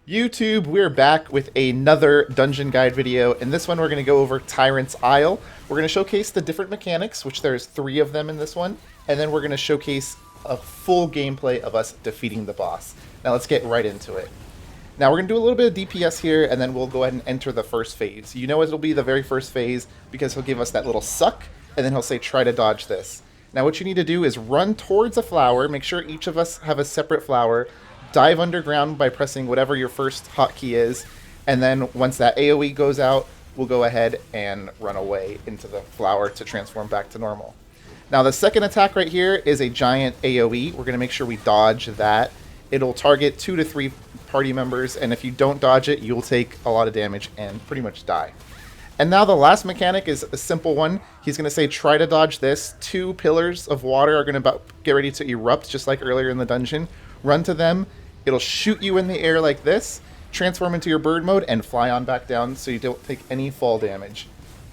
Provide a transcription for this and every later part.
YouTube, we're back with another dungeon guide video. In this one, we're going to go over Tyrant's Isle. We're going to showcase the different mechanics, which there's 3 of them in this one, and then we're going to showcase a full gameplay of us defeating the boss. Now let's get right into it. Now we're going to do a little bit of DPS here, and then we'll go ahead and enter the first phase. You know it'll be the very first phase because he'll give us that little suck, and then he'll say try to dodge this. Now what you need to do is run towards a flower, make sure each of us have a separate flower, dive underground by pressing whatever your first hotkey is, and then once that AoE goes out, we'll go ahead and run away into the flower to transform back to normal. Now the second attack right here is a giant AoE. We're going to make sure we dodge that. It'll target 2 to 3 party members, and if you don't dodge it, you'll take a lot of damage and pretty much die. And now the last mechanic is a simple one. He's going to say try to dodge this. 2 pillars of water are going to get ready to erupt just like earlier in the dungeon. Run to them. It'll shoot you in the air like this, transform into your bird mode, and fly on back down so you don't take any fall damage.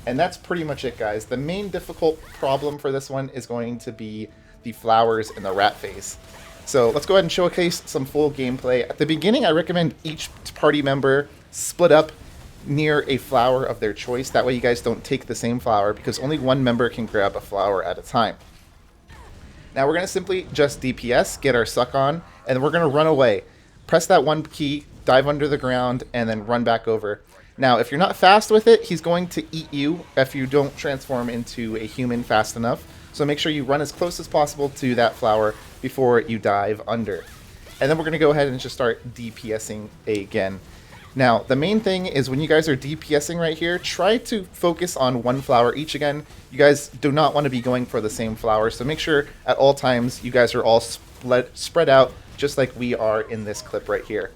And that's pretty much it, guys. The main difficult problem for this one is going to be the flowers and the rat face. So let's go ahead and showcase some full gameplay. At the beginning, I recommend each party member split up near a flower of their choice. That way you guys don't take the same flower because only one member can grab a flower at a time. Now we're going to simply just DPS, get our suck on, and then we're going to run away. Press that one key, dive under the ground, and then run back over. Now, if you're not fast with it, he's going to eat you if you don't transform into a human fast enough. So make sure you run as close as possible to that flower before you dive under. And then we're going to go ahead and just start DPSing again. Now, the main thing is when you guys are DPSing right here, try to focus on one flower each again. You guys do not want to be going for the same flower, so make sure at all times you guys are all spread out just like we are in this clip right here.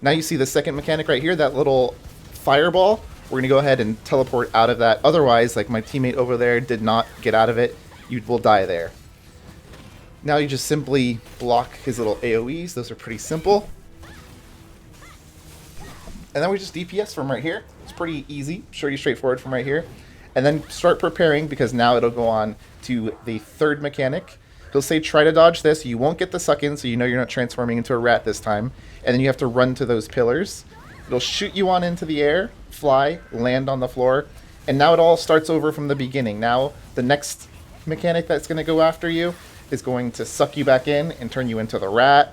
Now you see the second mechanic right here, that little fireball. We're going to go ahead and teleport out of that. Otherwise, like my teammate over there did not get out of it, you will die there. Now you just simply block his little AoEs. Those are pretty simple. And then we just DPS from right here. It's pretty easy, pretty straightforward from right here. And then start preparing because now it'll go on to the third mechanic. He'll say try to dodge this. You won't get the suck in, so you know you're not transforming into a rat this time. And then you have to run to those pillars. It'll shoot you on into the air, fly, land on the floor. And now it all starts over from the beginning. Now the next mechanic that's going to go after you is going to suck you back in and turn you into the rat.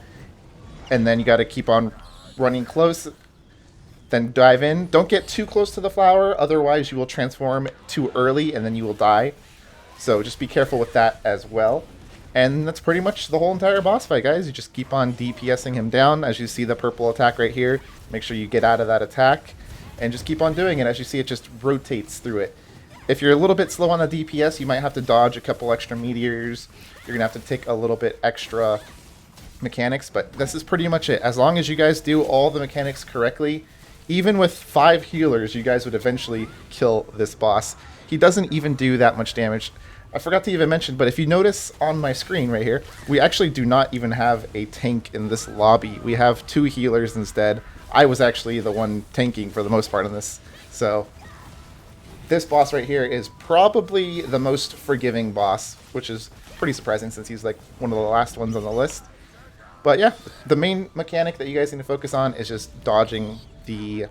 And then you got to keep on running close. Then dive in. Don't get too close to the flower, otherwise you will transform too early and then you will die. So just be careful with that as well. And that's pretty much the whole entire boss fight, guys. You just keep on DPSing him down. As you see the purple attack right here, make sure you get out of that attack. And just keep on doing it. As you see, it just rotates through it. If you're a little bit slow on the DPS, you might have to dodge a couple extra meteors. You're going to have to take a little bit extra mechanics, but this is pretty much it. As long as you guys do all the mechanics correctly, even with 5 healers, you guys would eventually kill this boss. He doesn't even do that much damage. I forgot to even mention, but if you notice on my screen right here, we actually do not even have a tank in this lobby. We have 2 healers instead. I was actually the one tanking for the most part in this. So this boss right here is probably the most forgiving boss, which is pretty surprising since he's like one of the last ones on the list. But yeah, the main mechanic that you guys need to focus on is just dodging the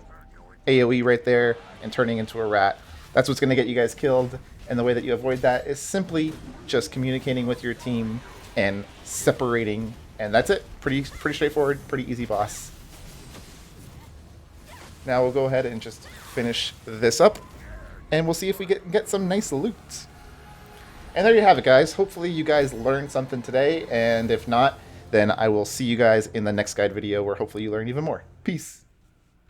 AoE right there and turning into a rat. That's what's going to get you guys killed, and the way that you avoid that is simply just communicating with your team and separating, and that's it. Pretty straightforward, pretty easy boss. Now we'll go ahead and just finish this up, and we'll see if we get some nice loot. And there you have it, guys. Hopefully you guys learned something today, and if not, then I will see you guys in the next guide video where hopefully you learn even more. Peace.